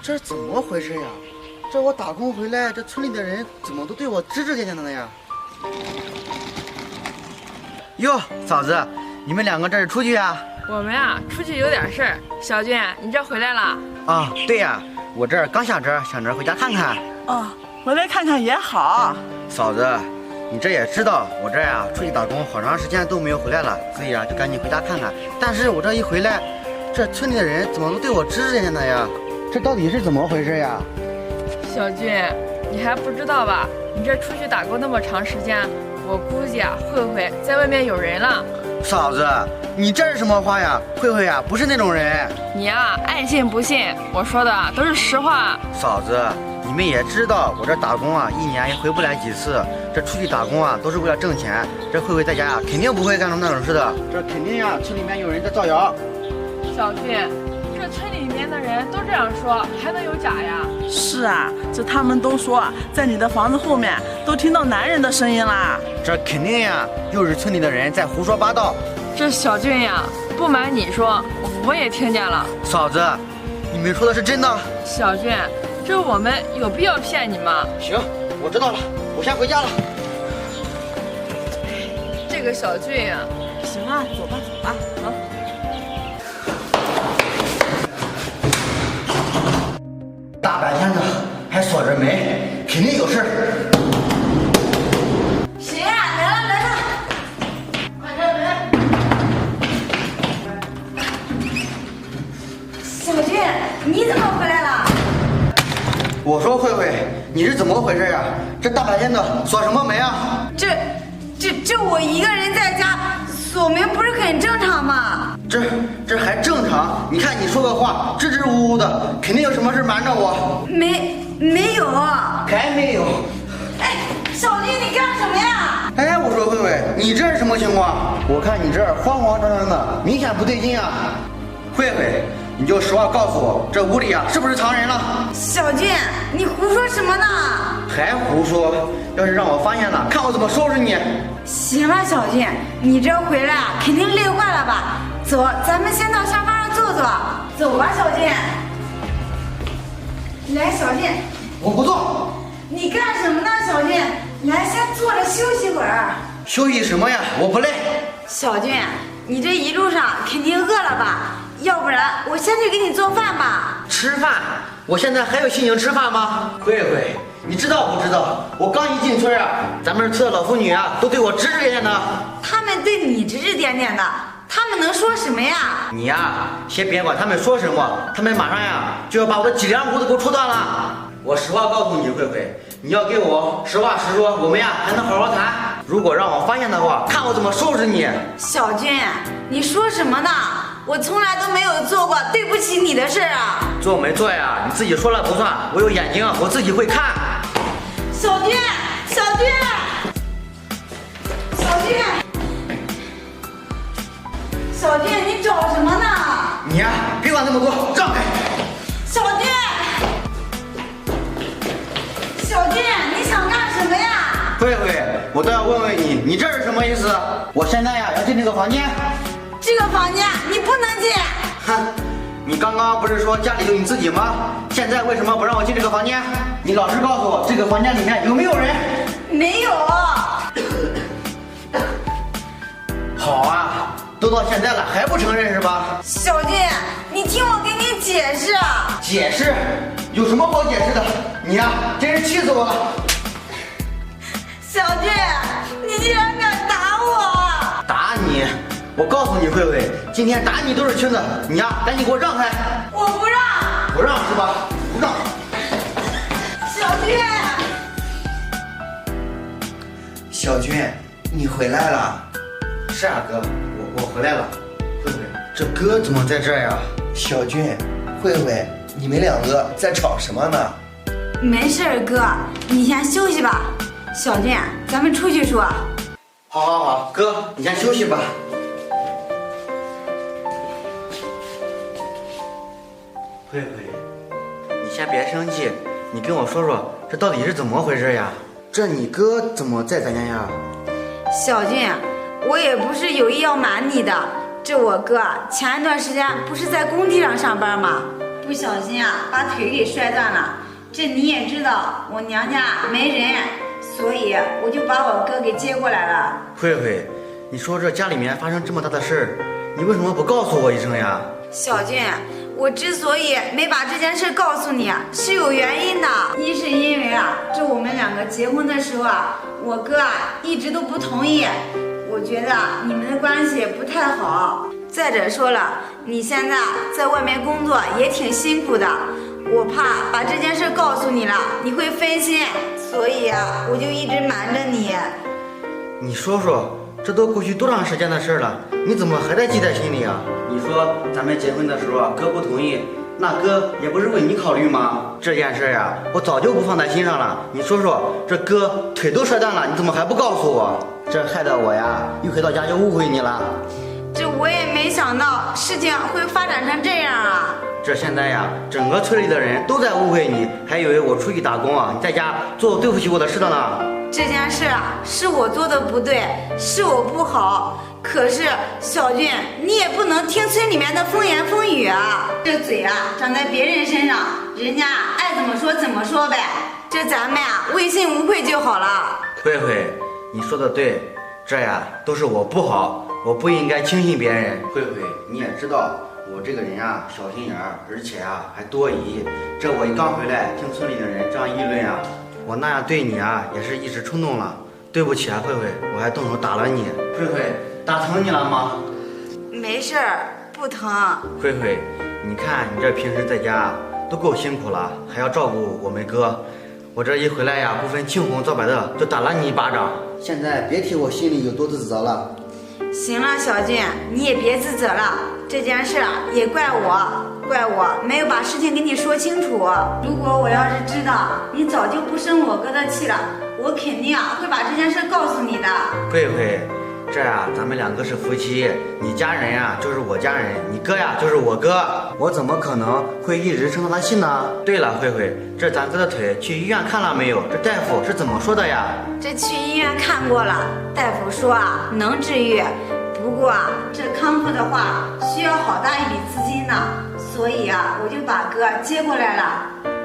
这怎么回事呀？这我打工回来，这村里的人怎么都对我指指点点的呀？哟，嫂子，你们两个这是出去呀？我们啊，出去有点事儿。小俊，你这回来了？啊，对呀，我这儿刚下车，想着回家看看。哦，回来看看也好。嫂子，你这也知道，我这呀出去打工好长时间都没有回来了，所以啊就赶紧回家看看。但是我这一回来，这村里的人怎么都对我指指点点的呀？这到底是怎么回事呀？小俊，你还不知道吧？你这出去打工那么长时间，我估计啊，慧慧在外面有人了。嫂子，你这是什么话呀？慧慧呀，不是那种人。你呀，爱信不信，我说的都是实话。嫂子，你们也知道，我这打工啊，一年也回不来几次。这出去打工啊，都是为了挣钱。这慧慧在家呀，肯定不会干出那种事的。这肯定呀，村里面有人在造谣。小俊，这村里面的人都这样说，还能有假呀？是啊，这他们都说在你的房子后面都听到男人的声音啦。这肯定呀，又是村里的人在胡说八道。这小俊呀，不瞒你说，我也听见了。嫂子，你们说的是真的？小俊，这我们有必要骗你吗？行，我知道了，我先回家了。这个小俊呀，行啊，走吧走吧。走。大白天的还锁着门，肯定有事儿。谁呀？来了来了！快开门！小俊，你怎么回来了？我说慧慧，你是怎么回事呀？这大白天的锁什么门啊？这我一个人在家，锁门不是很正常吗？这还正常？你看你说个话，支支吾吾的，肯定有什么事瞒着我。没有。还没有。哎，小俊，你干什么呀？哎，我说慧慧，你这是什么情况？我看你这儿慌慌张张的，明显不对劲啊。慧慧，你就实话告诉我，这屋里啊是不是藏人了？小俊，你胡说什么呢？还胡说！要是让我发现了，看我怎么收拾你！行了，小俊，你这回来啊，肯定累坏了吧？走，咱们先到沙发上坐坐。走吧，小俊。来，小俊。我不做。你干什么呢，小俊？来，先坐着休息会儿。休息什么呀？我不累。小俊，你这一路上肯定饿了吧？要不然我先去给你做饭吧。吃饭？我现在还有心情吃饭吗？慧慧，你知道不知道？我刚一进村啊，咱们村的老妇女啊，都对我指指点点的。他们对你指指点点的，他们能说什么呀？你呀，先别管他们说什么，他们马上呀就要把我的脊梁骨都给我戳断了。我实话告诉你，慧慧，你要给我实话实说，我们呀还能好好谈。如果让我发现的话，看我怎么收拾你。小俊，你说什么呢？我从来都没有做过对不起你的事啊！做没做呀？你自己说了不算，我有眼睛，我自己会看。小俊，小俊，小俊，小俊，你找什么呢？你呀，别管那么多，让开！小俊，小俊，你想干什么呀？慧慧，我倒要问问你，你这是什么意思？我现在呀要进这个房间。这个房间你不能进。哼，你刚刚不是说家里有你自己吗？现在为什么不让我进这个房间？你老实告诉我，这个房间里面有没有人？没有。好啊，都到现在了还不承认是吧？小俊，你听我给你解释。解释？有什么好解释的？你呀，真是气死我了！小俊，你竟然敢打我！打你！我告诉你，慧慧，今天打你都是轻的，你呀，赶紧给我让开！我不让。不让是吧？不让。小俊，小军，你回来了。是啊，哥，我回来了。慧慧，这哥怎么在这儿呀？小军，慧慧，你们两个在吵什么呢？没事儿，哥，你先休息吧。小俊，咱们出去说。好好好，哥，你先休息吧。慧慧，你先别生气，你跟我说说，这到底是怎么回事呀？这你哥怎么在咱家呀？小俊，我也不是有意要瞒你的，这我哥前一段时间不是在工地上上班吗？不不小心啊把腿给摔断了。这你也知道，我娘家没人，所以我就把我哥给接过来了。慧慧，你说这家里面发生这么大的事儿，你为什么不告诉我一声呀？小俊，我之所以没把这件事告诉你，是有原因的。一是因为啊，这我们两个结婚的时候啊，我哥啊一直都不同意，我觉得你们的关系不太好。再者说了，你现在在外面工作也挺辛苦的，我怕把这件事告诉你了，你会分心，所以啊，我就一直瞒着你。你说说，这都过去多长时间的事了，你怎么还在记在心里啊？你说咱们结婚的时候啊，哥不同意，那哥也不是为你考虑吗？这件事呀，我早就不放在心上了。你说说，这哥腿都摔断了，你怎么还不告诉我？这害得我呀，一回到家就误会你了。这我也没想到事情会发展成这样啊！这现在呀，整个村里的人都在误会你，还以为我出去打工啊，你在家做对不起我的事的呢。这件事啊，是我做的不对，是我不好。可是小俊，你也不能听村里面的风言风语啊！这嘴啊，长在别人身上，人家爱怎么说怎么说呗。这咱们呀，问心无愧就好了。慧慧，你说的对，这呀都是我不好，我不应该轻信别人。慧慧，你也知道我这个人啊，小心眼儿，而且啊还多疑。这我一刚回来，听村里的人这样议论呀，我那样对你啊也是一时冲动了，对不起啊，慧慧，我还动手打了你。慧慧，打疼你了吗？没事儿，不疼。慧慧，你看你这平时在家都够辛苦了，还要照顾我们哥，我这一回来呀，不分青红皂白的就打了你一巴掌。现在别提我心里有多自责了。行了，小俊，你也别自责了。这件事啊，也怪我没有把事情跟你说清楚。如果我要是知道你早就不生我哥的气了，我肯定啊会把这件事告诉你的。慧慧，这呀，咱们两个是夫妻，你家人呀就是我家人，你哥呀就是我哥，我怎么可能会一直生他的气呢？对了，慧慧，这咱哥的腿去医院看了没有？这大夫是怎么说的呀？这去医院看过了，大夫说啊能治愈，不过啊这康复的话需要好大一笔资金呢，所以啊我就把哥接过来了。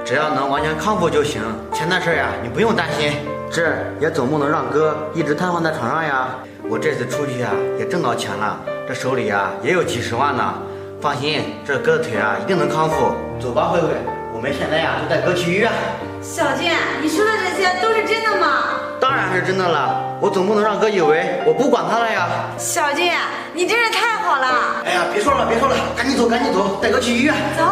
只要能完全康复就行，钱的事呀你不用担心，这也总不能让哥一直瘫痪在床上呀。我这次出去啊也挣到钱了，这手里啊也有几十万呢。放心，这哥的腿啊一定能康复。走吧，慧慧，我们现在呀就带哥去医院。小俊，你说的这些都是真的吗？当然是真的了，我总不能让哥以为我不管他了呀。小俊，你真是太好了。哎呀，别说了，赶紧走，带哥去医院。走。